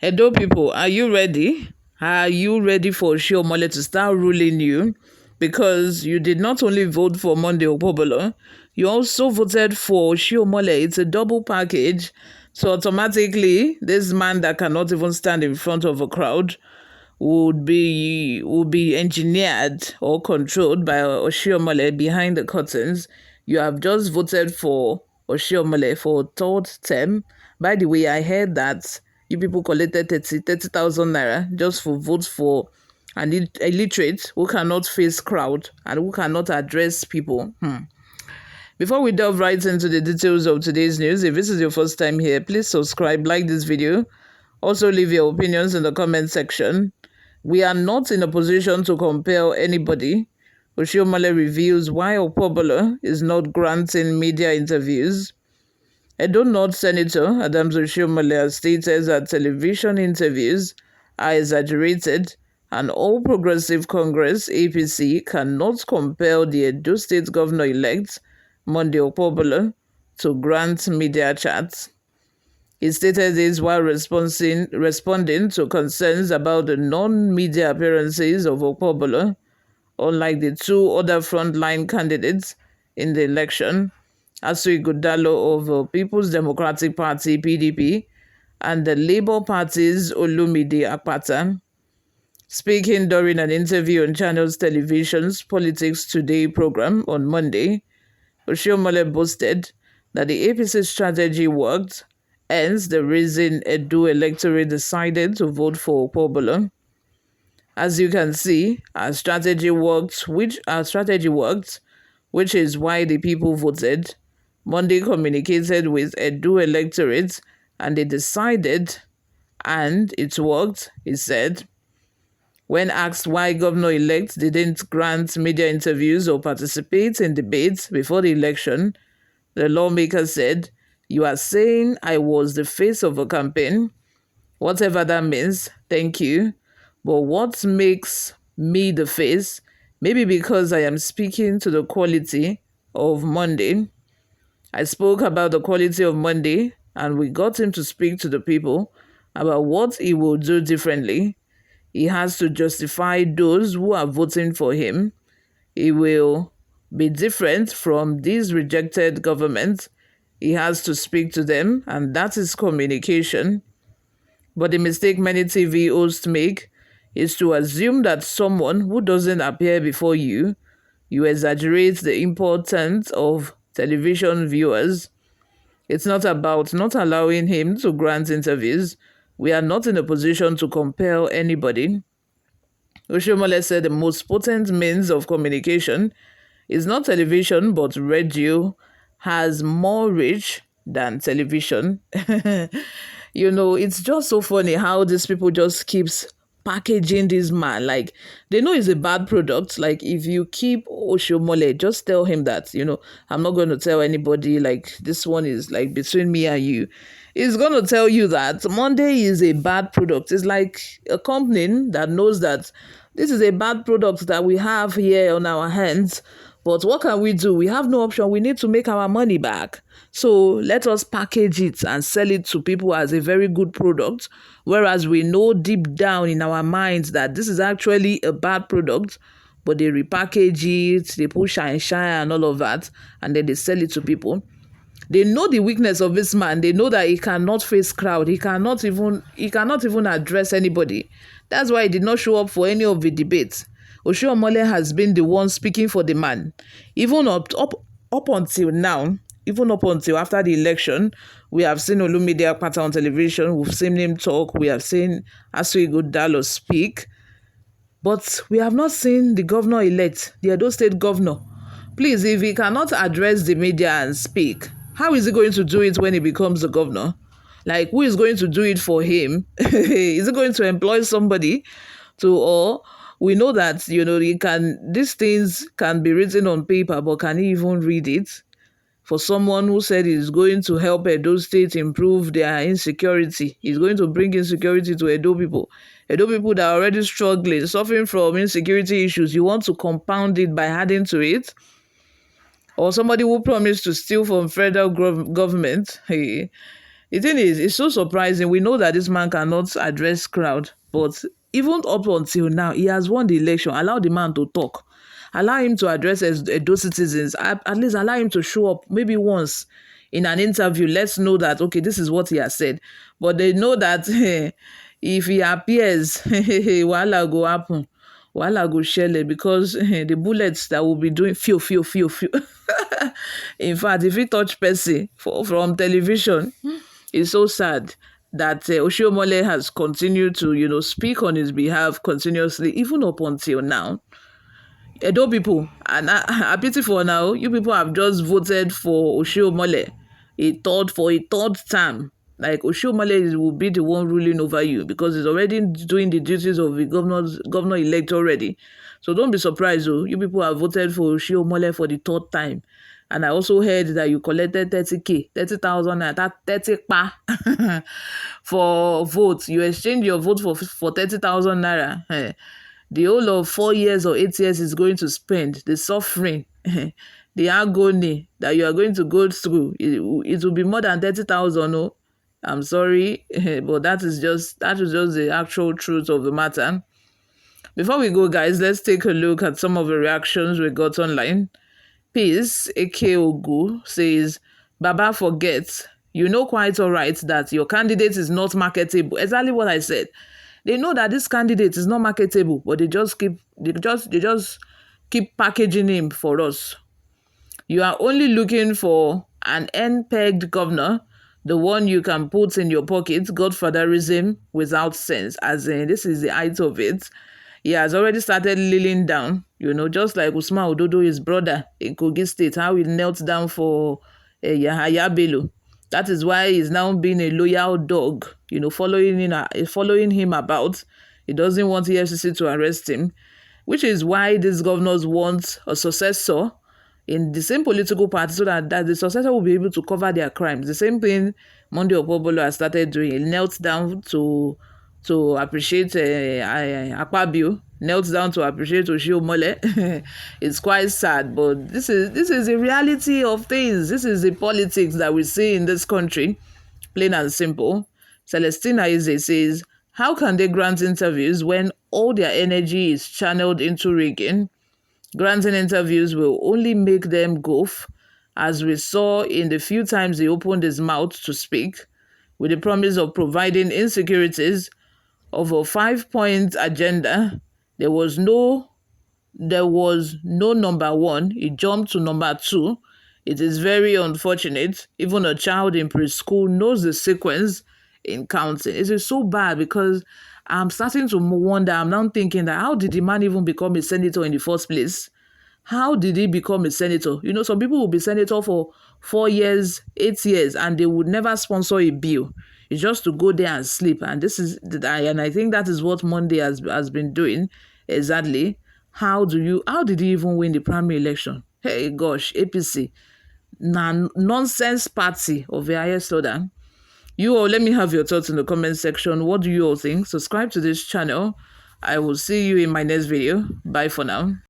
Edo people, are you ready? Are you ready for Oshiomhole to start ruling you? Because you did not only vote for Monday Okpebholo, you also voted for Oshiomhole. It's a double package. So automatically, this man that cannot even stand in front of a crowd would be engineered or controlled by Oshiomhole behind the curtains. You have just voted for Oshiomhole for third term. By the way, I heard that you people collected 30,000 naira just for votes for an illiterate who cannot face crowd and who cannot address people. Before we delve right into the details of today's news, if this is your first time here, please subscribe, like this video. Also, leave your opinions in the comment section. We are not in a position to compel anybody. Oshiomhole reveals why Okpebholo is not granting media interviews. Edo North Senator Adams Oshiomhole has stated that television interviews are exaggerated and All Progressive Congress (APC) cannot compel the Edo State Governor-elect Monday Okpebholo to grant media chats. He stated this while responding to concerns about the non-media appearances of Okpebholo, unlike the two other frontline candidates in the election, Oshiomhole of the People's Democratic Party (PDP) and the Labour Party's Olumide Akpata. Speaking during an interview on Channels Television's Politics Today program on Monday, Oshiomhole boasted that the APC strategy worked, hence the reason Edo electorate decided to vote for Okpebholo. As you can see, our strategy worked, which is why the people voted. Monday communicated with Edo electorate and they decided, and it worked, he said. When asked why governor-elect didn't grant media interviews or participate in debates before the election, the lawmaker said, "You are saying I was the face of a campaign, whatever that means, thank you. But what makes me the face? Maybe because I am speaking to the quality of Monday. I spoke about the quality of Monday, and we got him to speak to the people about what he will do differently. He has to justify those who are voting for him. He will be different from these rejected governments. He has to speak to them, and that is communication. But the mistake many TV hosts make is to assume that someone who doesn't appear before you exaggerate the importance of television viewers. It's not about not allowing him to grant interviews. We are not in a position to compel anybody." Oshiomhole said the most potent means of communication is not television, but radio has more reach than television. It's just so funny how these people just keeps packaging this man. Like, they know it's a bad product. Like, if you keep Oshiomhole, just tell him that, I'm not going to tell anybody, like, this one is like between me and you. He's going to tell you that Monday is a bad product. It's like a company that knows that this is a bad product that we have here on our hands. But what can we do? We have no option. We need to make our money back. So let us package it and sell it to people as a very good product. Whereas we know deep down in our minds that this is actually a bad product, but they repackage it, they put shine and all of that, and then they sell it to people. They know the weakness of this man. They know that he cannot face crowd. He cannot even address anybody. That's why he did not show up for any of the debates. Oshiomhole has been the one speaking for the man. Even up until now, even up until after the election, we have seen Olumide Akpata on television. We've seen him talk. We have seen Oshiomhole speak. But we have not seen the governor-elect, the Edo State governor. Please, if he cannot address the media and speak, how is he going to do it when he becomes the governor? Like, who is going to do it for him? Is he going to employ somebody or we know that, these things can be written on paper, but can he even read it? For someone who said he's going to help Edo State improve their insecurity, he's going to bring insecurity to Edo people that are already struggling, suffering from insecurity issues. You want to compound it by adding to it? Or somebody who promised to steal from federal government. The thing is, it's so surprising. We know that this man cannot address crowd, but even up until now, he has won the election. Allow the man to talk. Allow him to address Edo citizens. At least allow him to show up maybe once in an interview. Let's know that, okay, this is what he has said. But they know that if he appears, wahala go happen. Wahala go shele, because the bullets that will be doing few. In fact, if he touch person from television, it's so sad that Oshiomhole has continued to, speak on his behalf continuously, even up until now. Edo people, and I pity for now, you people have just voted for Oshiomhole for a third term. Like, Oshiomhole will be the one ruling over you, because he's already doing the duties of the governor-elect already. So don't be surprised, you people have voted for Oshiomhole for the third time. And I also heard that you collected 30,000, 30 pa for votes. You exchanged your vote for 30,000 naira. The whole of 4 years or 8 years is going to spend, the suffering, the agony that you are going to go through. It will be more than 30,000. No, I'm sorry, but that is just the actual truth of the matter. Before we go, guys, let's take a look at some of the reactions we got online. Peace, A.K. Ogu, says, Baba forgets. You know quite all right that your candidate is not marketable. Exactly what I said. They know that this candidate is not marketable, but they just keep packaging him for us. You are only looking for an end-pegged governor, the one you can put in your pocket, godfatherism without sense. As in, this is the height of it. He has already started kneeling down, just like Usman Ododo, his brother in Kogi State, how he knelt down for Yahaya Bello. That is why he's now being a loyal dog, following him about. He doesn't want EFCC to arrest him, which is why these governors want a successor in the same political party, so that the successor will be able to cover their crimes. The same thing Monday Okpebholo has started doing. He knelt down to appreciate Akpabio, knelt down to appreciate Oshiomhole. It's quite sad, but this is the reality of things. This is the politics that we see in this country, plain and simple. Celestina Ize says, how can they grant interviews when all their energy is channeled into rigging? Granting interviews will only make them goof, as we saw in the few times he opened his mouth to speak, with the promise of providing insecurities of a 5-point agenda. There was no number one. It jumped to number 2. It is very unfortunate. Even a child in preschool knows the sequence in counting. It is so bad, because I'm starting to wonder. I'm now thinking that, how did the man even become a senator in the first place? How did he become a senator? Some people will be senator for 4 years, 8 years, and they would never sponsor a bill. It's just to go there and sleep. And I think that is what Monday has been doing exactly. How did he even win the primary election? Hey, gosh, APC, nonsense party of the highest order. You all, let me have your thoughts in the comment section. What do you all think? Subscribe to this channel. I will see you in my next video. Bye for now.